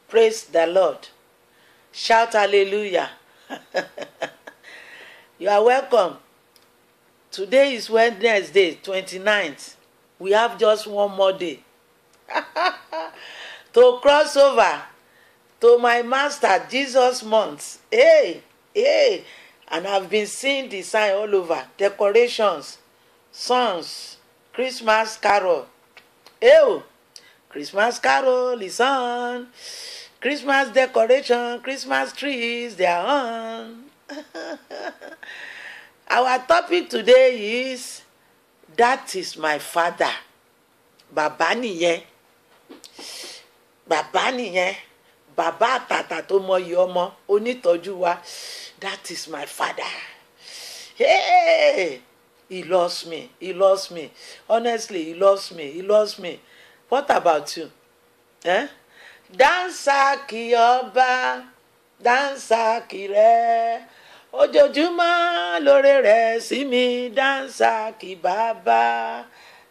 Praise the Lord. Shout hallelujah. You are welcome. Today is Wednesday, 29th. We have just one more day to cross over to my master Jesus month. Hey. And I've been seeing the sign all over. Decorations, songs, Christmas carol. Ew. Christmas carol is on. Christmas decoration, Christmas trees, they are on. Our topic today is, that is my father. Bàbá nìyẹn. Bàbá nìyẹn. Bàbá àtàtà tó mọyì ọmọ, onítọ́jú wa. That is my father. Hey! He loves me. He loves me. Honestly, he loves me. He loves me. What about you? Eh? Dansaki ọba, dansaki rẹ̀, ojoojúmọ́ lóore rẹ̀ sí mi, dansaki bàbá,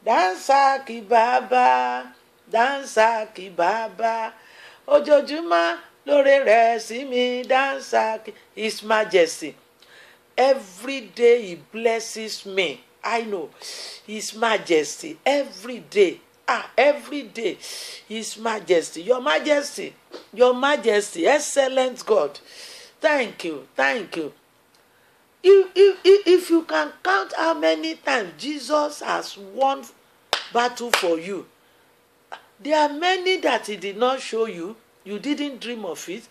dansaki bàbá, dansaki bàbá, ojoojúmọ́ lóore rẹ̀ sí mi, dansaki. His Majesty. Every day he blesses me. I know. His Majesty. Every day. Every day, His Majesty, Your Majesty, Your Majesty, excellent God. Thank you, thank you. If you can count how many times Jesus has won battle for you, there are many that He did not show you. You didn't dream of it.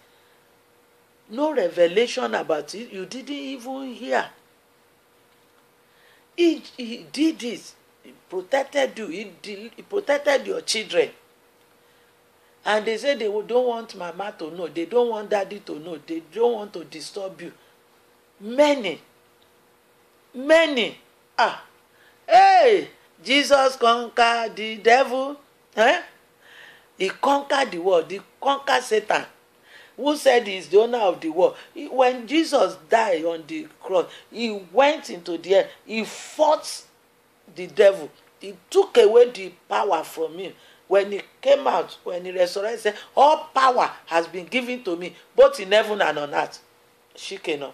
No revelation about it. You didn't even hear. He did it. He protected you. He protected your children. And they say they don't want mama to know. They don't want daddy to know. They don't want to disturb you. Many. Hey, Jesus conquered the devil. He conquered the world. He conquered Satan, who said he is the owner of the world. When Jesus died on the cross, he went into the air. He fought the devil. He took away the power from him. When he came out, when he resurrected, he said, all power has been given to me, both in heaven and on earth. Shikeno.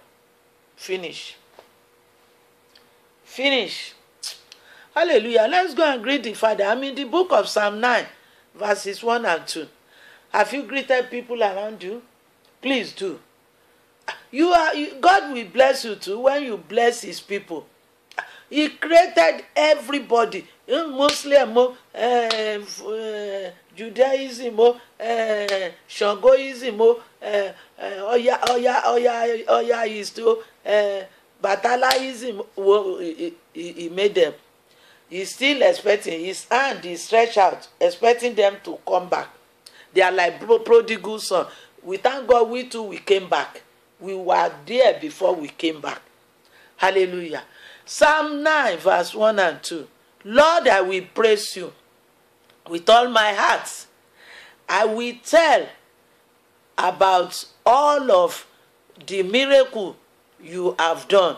Finish. Hallelujah. Let's go and greet the Father. I'm in the book of Psalm 9, verses 1 and 2. Have you greeted people around you? Please do. God will bless you too when you bless His people. He created everybody, Muslim, Judaism, Shangoism, Oya, Batalaism. He made them. He's still expecting. His hand is stretched out, expecting them to come back. They are like prodigal son. We thank God we too, we came back. We were there before we came back. Hallelujah. Psalm 9, verse 1 and 2. Lord, I will praise you with all my heart. I will tell about all of the miracle you have done.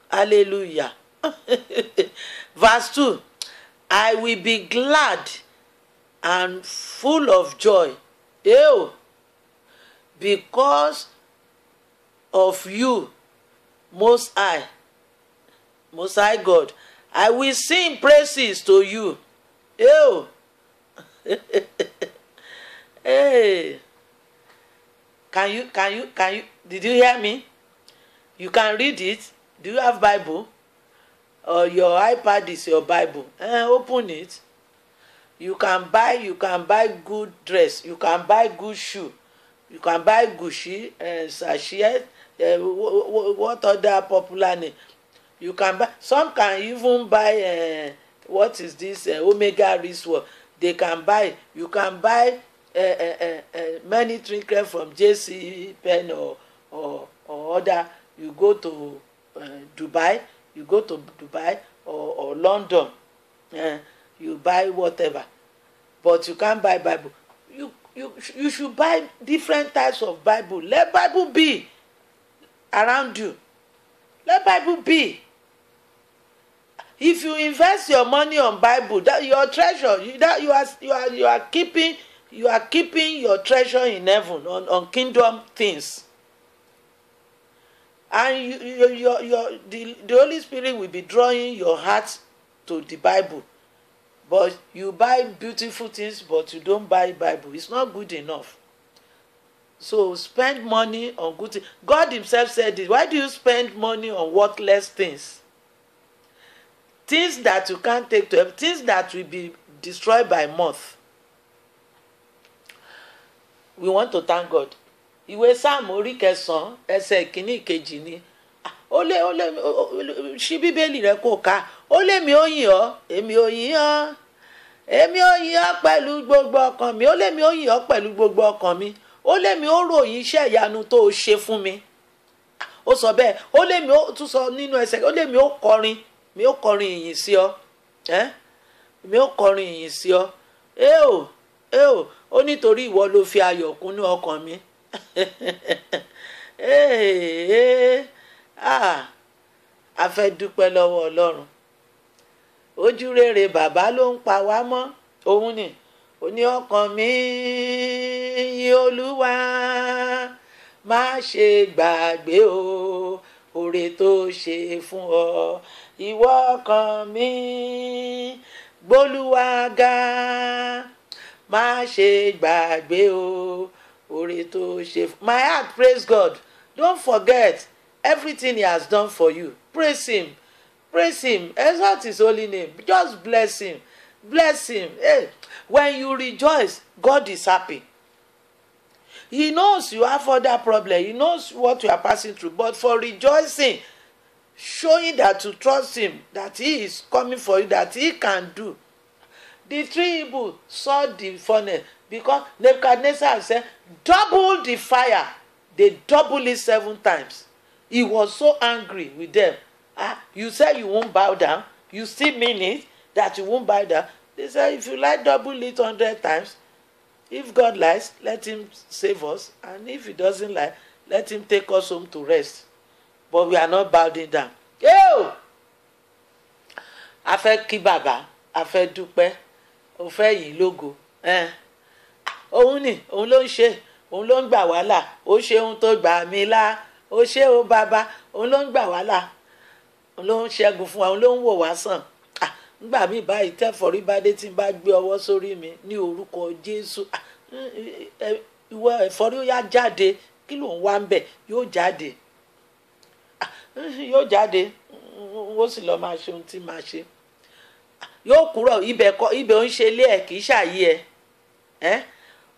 Hallelujah. Verse 2. I will be glad and full of joy. Ew. Because of you, Most High God, I will sing praises to you. Ew. Hey. Can you, did you hear me? You can read it. Do you have Bible? Or your iPad is your Bible? Open it. You can buy good dress. You can buy good shoe. You can buy Gucci, sachet, what other popular name? You can buy. Some can even buy. What is this? Omega wristwatch. They can buy. You can buy many trinkets from JC Penn or other. You go to Dubai. You go to Dubai or London. You buy whatever, but you can't buy Bible. You should buy different types of Bible. Let Bible be around you. Let Bible be. If you invest your money on Bible, that your treasure, you are keeping You are keeping your treasure in heaven on kingdom things. And the Holy Spirit will be drawing your heart to the Bible. But you buy beautiful things, but you don't buy Bible. It's not good enough. So spend money on good things. God himself said this. Why do you spend money on worthless things? Things that you can't take to heaven. Things that will be destroyed by moth. We want to thank God. Ìwé Sáàmù orí 9 ẹsẹ̀ ìkíní ìkejì ni. Ó lé ṣí Bíbélì rẹ kó ká. Ó lé mi ó yìn ọ́, èmi ò yìn ọ́. Èmi ò yìn ọ́ pẹ̀lú gbogbo ọkàn mi. Ó lé mi ó yìn ọ́ pẹ̀lú gbogbo ọkàn mi. Ó lé mi ó ròyìn iṣẹ́ ìyanu tó o ṣe fún mi. Ó sọ bẹ́ẹ̀. Ó lé mi ó tún sọ nínú ẹsẹ̀. Ó lé mi ó kọrin. Mi ó kọrin ìyìn sí ọ. Mi ó kọrin ìyìn sí ọ. Ó nítorí ìwọ ló fi ayọ̀ kúnnú ọkàn mi. A fẹ́ dúpẹ́ lọ́wọ́ Ọlọ́run. Ojú rere bàbá ló ń pa wá mọ́. Òun ni ó ní ọkàn mi yìn Olúwa, má ṣe gbàgbé o oore tó ṣe fún ọ. Ìwọ ọkàn mi gbólúwa ga, má ṣe gbàgbé o oore tó ṣe fún. My heart praise God. Don't forget everything he has done for you. Praise him. Praise him. Exalt his holy name. Just bless him. Bless him. Hey, when you rejoice, God is happy. He knows you have other problems. He knows what you are passing through. But for rejoicing, showing that you trust him, that he is coming for you, that he can do. The 3 Hebrews saw the furnace because Nebuchadnezzar said, double the fire. They double it 7 times. He was so angry with them. You said you won't bow down. You still mean it that you won't bow down. They said, if you like double it 100 times, if God likes, let him save us. And if he doesn't like, let him take us home to rest. But we are not bowing down. Yo! A fẹ́ kí bàbá, a fẹ́ dúpẹ́, ó fẹ́ yìn lógo. Òun ni, òun ló ń ṣe, òun ló ń gbà wá là, ó ṣe ohun tó gbà mí là, ó ṣe ó bàbá, òun ló ń gbà wá là, òun ló ń ṣẹ́gun fún wa, òun ló ń wò wá sàn. Nígbà míì báyìí tẹ́fọ̀rí bá dé tí n bá gbé ọwọ́ sórí mi ní orúkọ Jésù. Ìwọ ẹ̀fọ́rí ó yá jáde, kí ló ń wá ń bẹ̀? Yóò jáde. Yóò jáde, ó sì lọ máa ṣe ohun tí máa ṣe. Yóò kúrò ibẹ̀ ó ń ṣe ilé ẹ̀ kì í ṣàyí ẹ̀.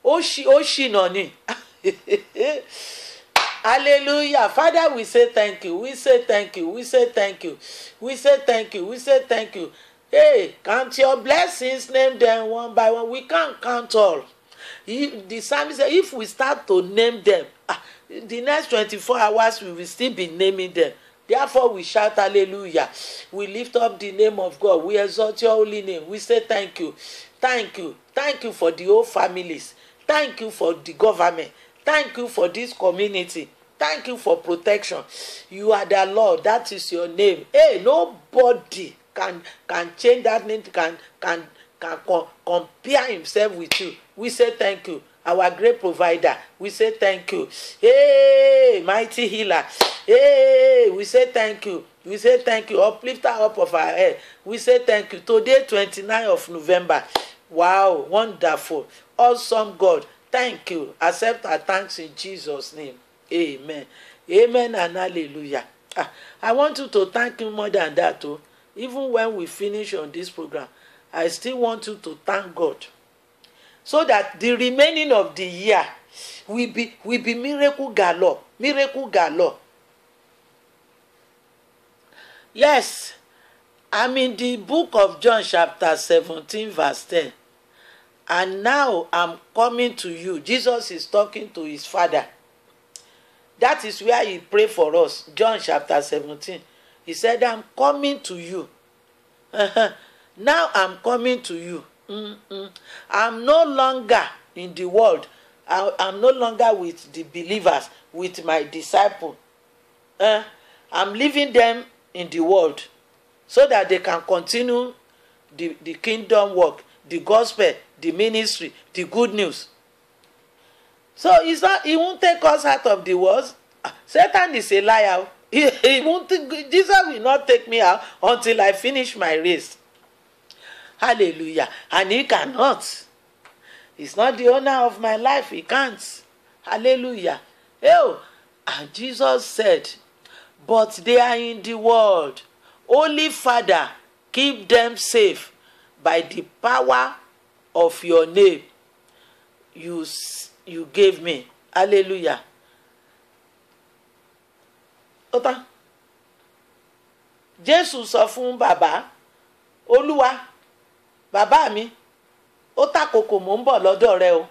Ó ṣìnà ni. Hallelujah. Father, we say thank you. We say thank you. We say thank you. We say thank you. We say thank you. Hey, count your blessings, name them one by one. We can't count all. The psalmist said, if we start to name them, the next 24 hours we will still be naming them. Therefore, we shout hallelujah. We lift up the name of God. We exalt your holy name. We say thank you. Thank you. Thank you for the whole families. Thank you for the government. Thank you for this community. Thank you for protection. You are the Lord. That is your name. Hey, nobody can change that name, can compare himself with you. We say thank you. Our great provider. We say thank you. Hey, mighty healer. Hey, we say thank you. We say thank you. Uplifter up of our head. We say thank you. Today, 29th of November. Wow, wonderful. Awesome God. Thank you. Accept our thanks in Jesus' name. Amen. Amen and hallelujah. I want you to thank him more than that too. Even when we finish on this program, I still want you to thank God. So that the remaining of the year will be miracle galore. Miracle galore. Yes. I'm in the book of John chapter 17 verse 10. And now I'm coming to you. Jesus is talking to his Father. That is where he prayed for us. John chapter 17. He said, I'm coming to you. Now I'm coming to you. I'm no longer in the world. I'm no longer with the believers, with my disciples. I'm leaving them in the world so that they can continue the kingdom work, the gospel, the ministry, the good news. So it's not, he won't take us out of the world. Satan is a liar. He won't, Jesus will not take me out until I finish my race. Hallelujah. And he cannot. He's not the owner of my life. He can't. Hallelujah. Oh, and Jesus said, but they are in the world. Holy Father, keep them safe by the power of your name you gave me. Hallelujah. Ota. Jésù sọ fún bàbá, Olúwa, bàbá mi, ó tàkókò mò ń bọ̀ lọ́dọ̀ rẹ o.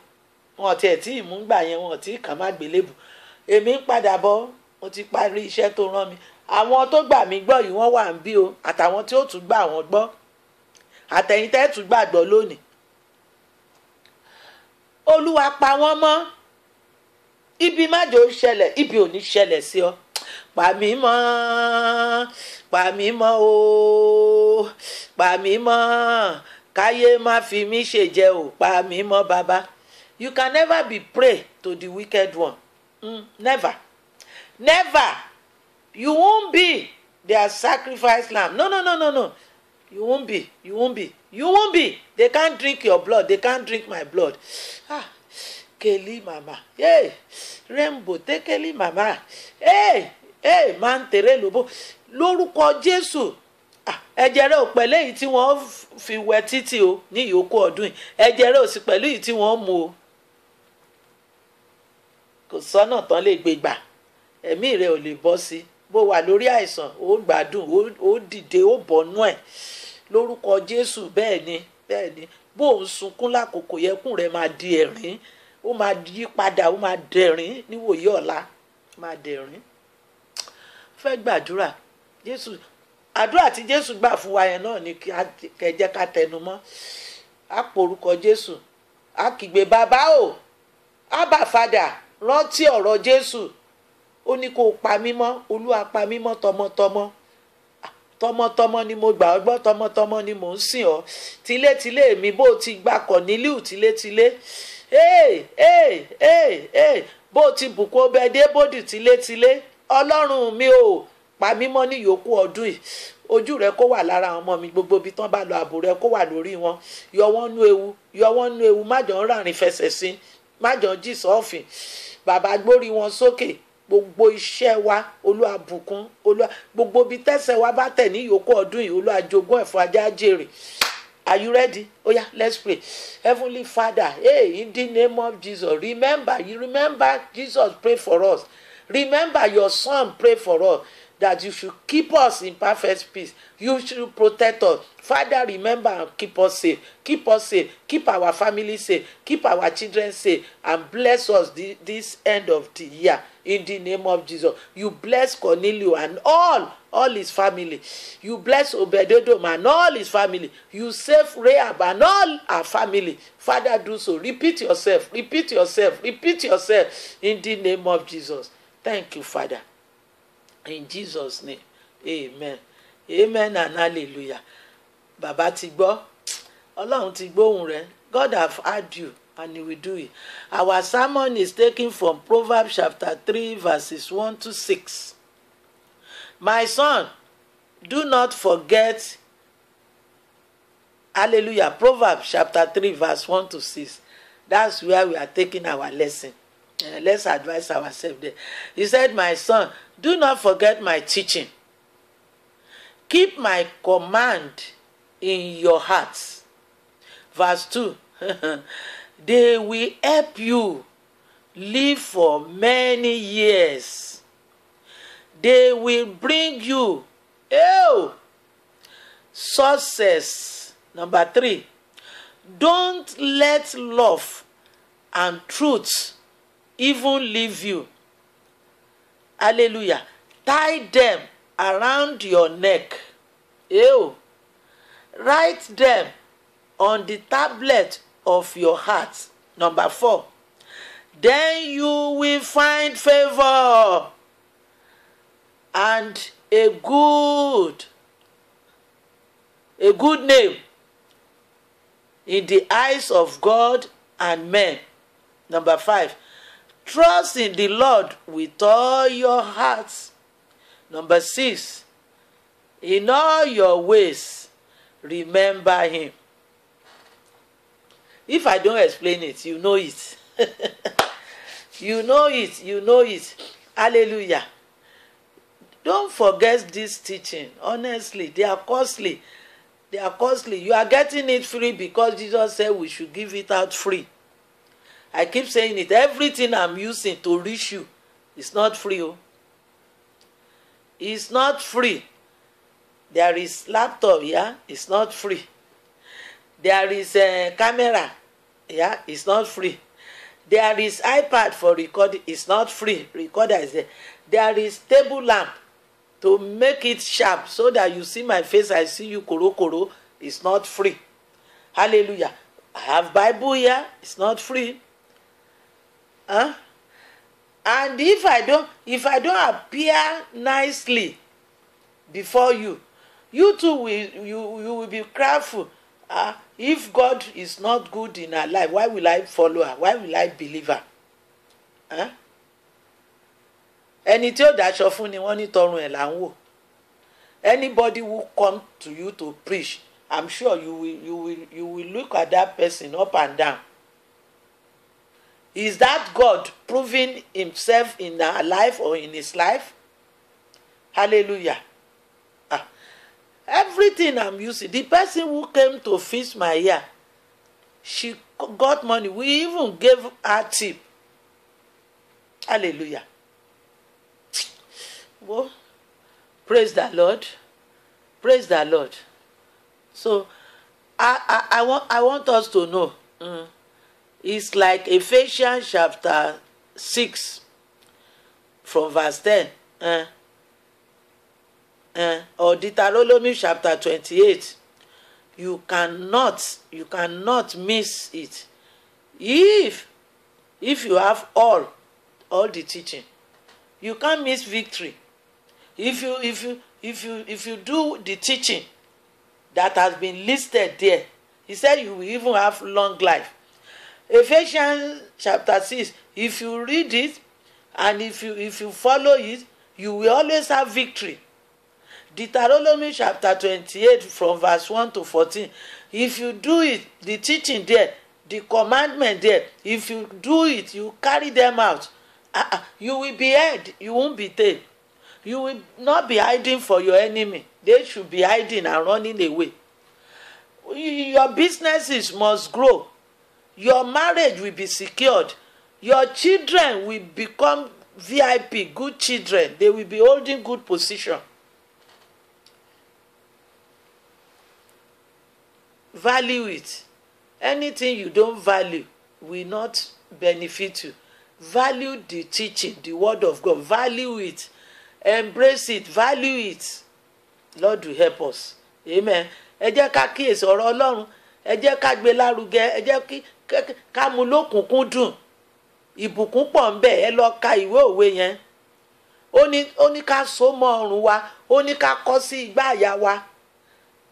Wọn tiẹ̀ tí ìmú gbà yẹn, wọn tí kàn má gbélébù. Èmi ń padà bọ̀, mo ti parí iṣẹ́ tó rán mi. Àwọn tó gbà mí gbọ́ yìí wọ́n wà ń bí o, àtàwọn tí ó tún gbà wọ́n gbọ́. Àtẹ̀yin tẹ́ tún gbàgbọ́ lónìí. Olúwa pa wọ́n mọ́. Ibi májò ṣẹlẹ̀, ibi ò ní ṣẹlẹ̀ sí ọ. Pa mí mọ́, pa mí mọ́ o, pa mí mọ́, káyé má fi mí ṣèjẹ o, pa mí mọ́ bàbá. You can never be prey to the wicked one. Never. Never. You won't be their sacrifice lamb. No. You won't be. You won't be. You won't be. They can't drink your blood. They can't drink my blood. Kelly mama. Hey, Rainbow, take Kelly mama. Hey, man tere lobo. Lórúkọ Jésù. Ẹ̀jẹ̀ rẹ̀ ò pẹ̀lú èyí tí wọ́n fi wẹ̀ títì o ní ìyókù ọdún yìí. Ẹ̀jẹ̀ rẹ̀ ò sì pẹ̀lú èyí tí wọ́n mu o. Kò sọ́nà tán lè gbé gbà. Ẹ̀mí rẹ̀ ò lè bọ́ sí. Bó wà lórí àìsàn, ó gbádùn, ó dìde, ó bọ́nú ẹ̀. Lórúkọ Jésù bẹ́ẹ̀ ni. Bó ń sunkún lákòókò yẹkùn rẹ̀ máa di ẹ̀rín. Ó máa yí padà, ó máa dẹ̀rín níwòye ọ̀la. Máa dẹ̀rín. Fẹ́ gbàdúrà. Jésù, àdúrà tí Jésù gbà fún wa yẹn náà ni kẹjẹ́ ká tẹnu mọ́. Á porúkọ Jésù. Á kígbe bàbá o. Abba Father, rántí ọ̀rọ̀ Jésù. Ó ní kó pa mí mọ́, Olúwa pa mí mọ́ tọmọtọmọ. Tọmọtọmọ ni mo gbà ọ́ gbọ́, tọmọtọmọ ni mò ń sìn ọ́. Tilétilé mi bó ti gbà Kọ̀nílíù tilétilé. Bó ti bùkún ọbẹ̀ Débódì tilétilé. Ọlọ́run mi ò pa mí mọ́ ní ìyókù ọdún yìí. Ojú rẹ kó wà lára àwọn ọmọ mi gbogbo ibi tán bá lọ, ààbò rẹ kó wà lórí wọn. Yọ wọ́n nú ewu, má jọ ń ràrìn fẹsẹ̀ sí, má jọ ń jí sọ́ọ̀fìn. Bàbá gbórí wọn sókè. Gbogbo iṣẹ́ wa Olúwa bùkún, Olúwa gbogbo ibi tẹ́sẹ̀ wa bá tẹ̀ ní ìyókù ọdún yìí, Olúwa jogún ẹ̀ fún ajá jèrè. Are you ready? Oh yeah, let's pray. Heavenly Father, in the name of Jesus, remember Jesus prayed for us. Remember your son prayed for us, that you should keep us in perfect peace. You should protect us. Father, remember and keep us safe. Keep us safe. Keep our family safe. Keep our children safe. And bless us this end of the year. In the name of Jesus. You bless Cornelius and all his family. You bless Obed-Edom and all his family. You save Rahab and all our family. Father, do so. Repeat yourself. Repeat yourself. Repeat yourself. In the name of Jesus. Thank you, Father. In Jesus' name, amen. Amen and hallelujah. Bàbá ti gbọ́, Ọlọ́run ti gbóhùn rẹ̀. God have heard you and he will do it. Our sermon is taken from Proverbs chapter 3 verses 1 to 6. My son, do not forget, hallelujah, Proverbs chapter 3 verse 1 to 6. That's where we are taking our lesson. Let's advise ourselves there. He said, my son, do not forget my teaching. Keep my command in your hearts. Verse 2. They will help you live for many years. They will bring you success. Number 3. Don't let love and truth even leave you. Hallelujah. Tie them around your neck. Write them on the tablet of your heart. Number 4. Then you will find favor and a good name in the eyes of God and men. Number 5, trust in the Lord with all your heart. Number 6, in all your ways, remember him. If I don't explain it, you know it. You know it. You know it. Hallelujah. Don't forget this teaching. Honestly, they are costly. They are costly. You are getting it free because Jesus said we should give it out free. I keep saying it. Everything I'm using to reach you is not free. Oh. It's not free. There is laptop, yeah, it's not free. There is a camera, yeah, it's not free. There is iPad for recording, it's not free. Recorder is there. There is table lamp to make it sharp so that you see my face, I see you koro koro. It's not free. Hallelujah. I have Bible here, it's not free. Huh? And if I don't appear nicely before you, you too will be careful. If God is not good in our life, why will I follow her? Why will I believe her? Ẹni tí ó dáṣọ fún ni wọ́n ní tọrùn ẹ̀ là ń wò. Anybody who come to you to preach, I'm sure you will look at that person up and down. Is that God proving himself in our life or in his life? Hallelujah. Everything I'm using, the person who came to fix my ear, she got money. We even gave her tip. Hallelujah. Well, praise the Lord. Praise the Lord. So I want us to know. It's like Ephesians chapter 6 from verse 10. Or Deuteronomy chapter 28. You cannot miss it. If you have all the teaching, you can't miss victory. If you do the teaching that has been listed there, he said you will even have long life. Ephesians chapter 6, if you read it and if you follow it, you will always have victory. Deuteronomy chapter 28 from verse 1 to 14, if you do it, the teaching there, the commandment there, if you do it, you carry them out, you will be heard, you won't be tailed. You will not be hiding for your enemy. They should be hiding and running away. Your businesses must grow. Your marriage will be secured. Your children will become VIP, good children. They will be holding good position. Value it. Anything you don't value will not benefit you. Value the teaching, the word of God. Value it. Embrace it. Value it. Lord will help us. Amen. Ẹ jẹ́ ká kíyèsí ọ̀rọ̀ Ọlọ́run. Ẹ jẹ́ ká gbé lárugẹ. Ẹ jẹ́ ká mú lókùnkúndùn. Ìbùkún pọ̀ ńbẹ̀. Ẹ lọ ka ìwé òwe yẹn. Ó ní ká so mọ́ ọrùn wa. Ó ní ká kọ sí igbá àyà wa.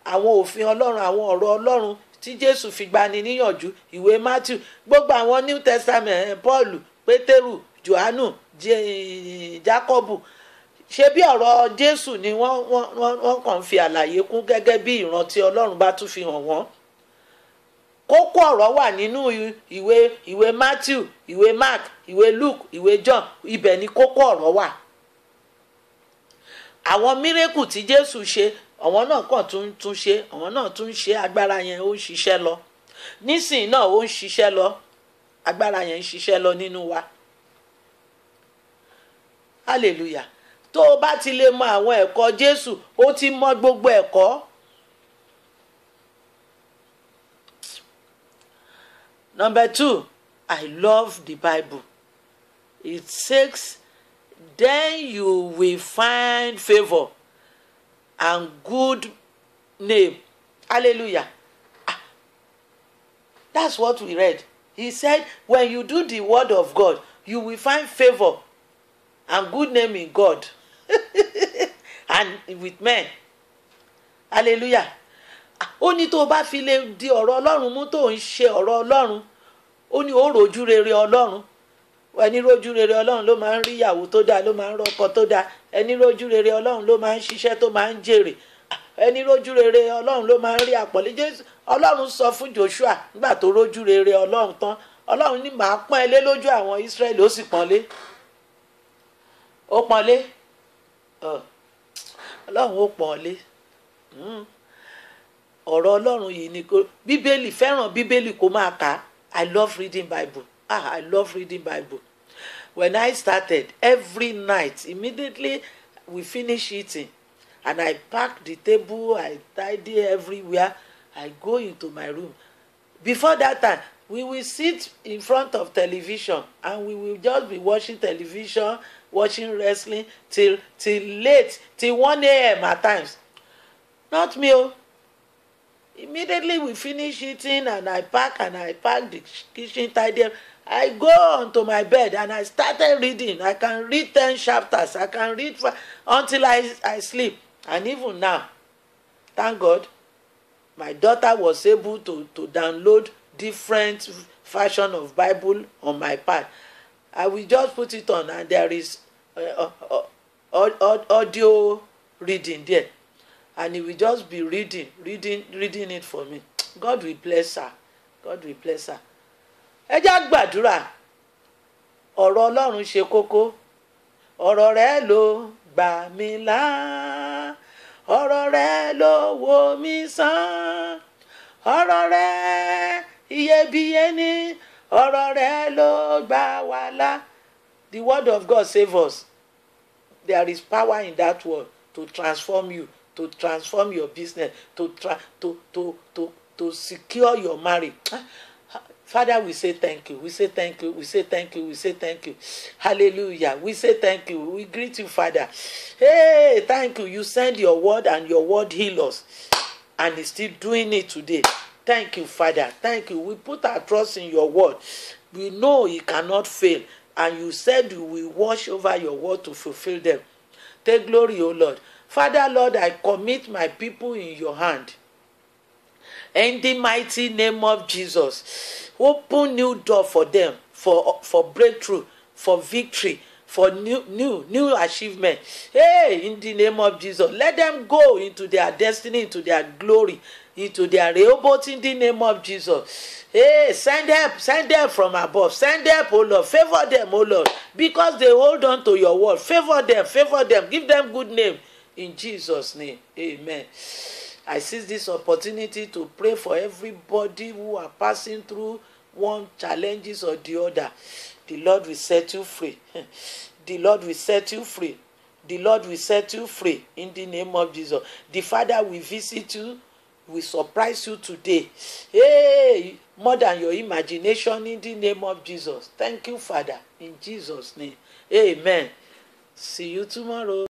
Àwọn òfin Ọlọ́run, àwọn ọ̀rọ̀ Ọlọ́run tí Jésù fi gbani níyànjú, ìwé Matthew, gbogbo àwọn New Testament, Paul, Pétérù, Jòhánù, Jákọ́bù, ṣe bí ọ̀rọ̀ Jésù ni wọ́n kàn fi àlàyé kún gẹ́gẹ́ bí ìrántí Ọlọ́run bá tún fi hàn wọ́n. Kókó ọ̀rọ̀ wà nínú ìwé Matthew, ìwé Mark, ìwé Luke, ìwé John, ibẹ̀ ni kókó ọ̀rọ̀ wà. Àwọn mírèkù tí Jésù ṣe, àwọn náà kàn tún ṣe, àwọn náà tún ṣe, agbára yẹn ó ń ṣiṣẹ́ lọ. Nísìnyí náà ó ń ṣiṣẹ́ lọ, agbára yẹn ń ṣiṣẹ́ lọ nínú wa. Hallelujah. Tó o bá ti lè mọ àwọn ẹ̀kọ́ Jésù, ó ti mọ gbogbo ẹ̀kọ́. Number 2, I love the Bible. It says, then you will find favor and good name. Hallelujah. That's what we read. He said, when you do the word of God, you will find favor and good name in God and with men. Hallelujah. ó ní tó bá fi lè di ọ̀rọ̀ ọlọ́run mú tó ń ṣe ọ̀rọ̀ ọlọ́run ó ní ó rojú rere ọlọ́run. Ẹni rójú rere ọlọ́run ló máa ń rí ìyàwó tó dáa, ló máa ń rọ́kọ tó dáa. Ẹni rójú rere ọlọ́run ló máa ń ṣiṣẹ́ tó máa ń jèrè. Ẹni rójú rere ọlọ́run ló máa ń rí àpọ́nlé. Jésù ọlọ́run sọ fún Joshua nígbà tó rójú rere ọlọ́run tán, ọlọ́run ní màá pọ́n ẹ lé lójú àwọn Ísírẹ́lì, ó sì pọ́nlé. Ó pọ́nlé. Ọlọ́run ó pọ́nlé. Ọ̀rọ̀ ọlọ́run yìí ni kó bíbélì, fẹ́ràn bíbélì kó máa kà á. I love reading Bible. I love reading Bible. When I started, every night, immediately we finish eating, and I pack the table, I tidy everywhere, I go into my room. Before that time, we will sit in front of television, and we will just be watching television, watching wrestling till late, till 1 a.m. at times. Not me. Immediately we finish eating, and I pack the kitchen, tidy. I go onto my bed and I started reading. I can read 10 chapters. I can read until I sleep. And even now, thank God, my daughter was able to download different version of Bible on my pad. I will just put it on, and there is audio reading there. And he will just be reading it for me. God will bless her. God will bless her. Ẹ jẹ́ gbàdúrà. Ọ̀rọ̀ Ọlọ́run ṣe kókó. Ọ̀rọ̀ rẹ̀ ló gbà mí là. Ọ̀rọ̀ rẹ̀ ló wò mí sàn. Ọ̀rọ̀ rẹ̀ iyebíye ni. Ọ̀rọ̀ rẹ̀ ló gbà wá là. The word of God save us. There is power in that word to transform you, to transform your business, to secure your marriage. Father, we say thank you. We say thank you. We say thank you. We say thank you. Hallelujah. We say thank you. We greet you, Father. Hey, thank you. You send your word, and your word heal us. And he's still doing it today. Thank you, Father. Thank you. We put our trust in your word. We know it cannot fail. And you said you will watch over your word to fulfill them. Take glory, O Lord. Father, Lord, I commit my people in your hand. In the mighty name of Jesus, open new door for them, for breakthrough, for victory, for new achievement. Hey, in the name of Jesus, let them go into their destiny, into their glory, into their Rehoboth, in the name of Jesus. Hey, send help from above. Send help, oh Lord. Favor them, oh Lord, because they hold on to your word. Favor them. Give them good name. In Jesus' name, amen. I seize this opportunity to pray for everybody who are passing through one challenges or the other. The Lord will set you free. The Lord will set you free. The Lord will set you free in the name of Jesus. The Father will visit you, will surprise you today. Hey, more than your imagination, in the name of Jesus. Thank you, Father, in Jesus' name. Amen. See you tomorrow.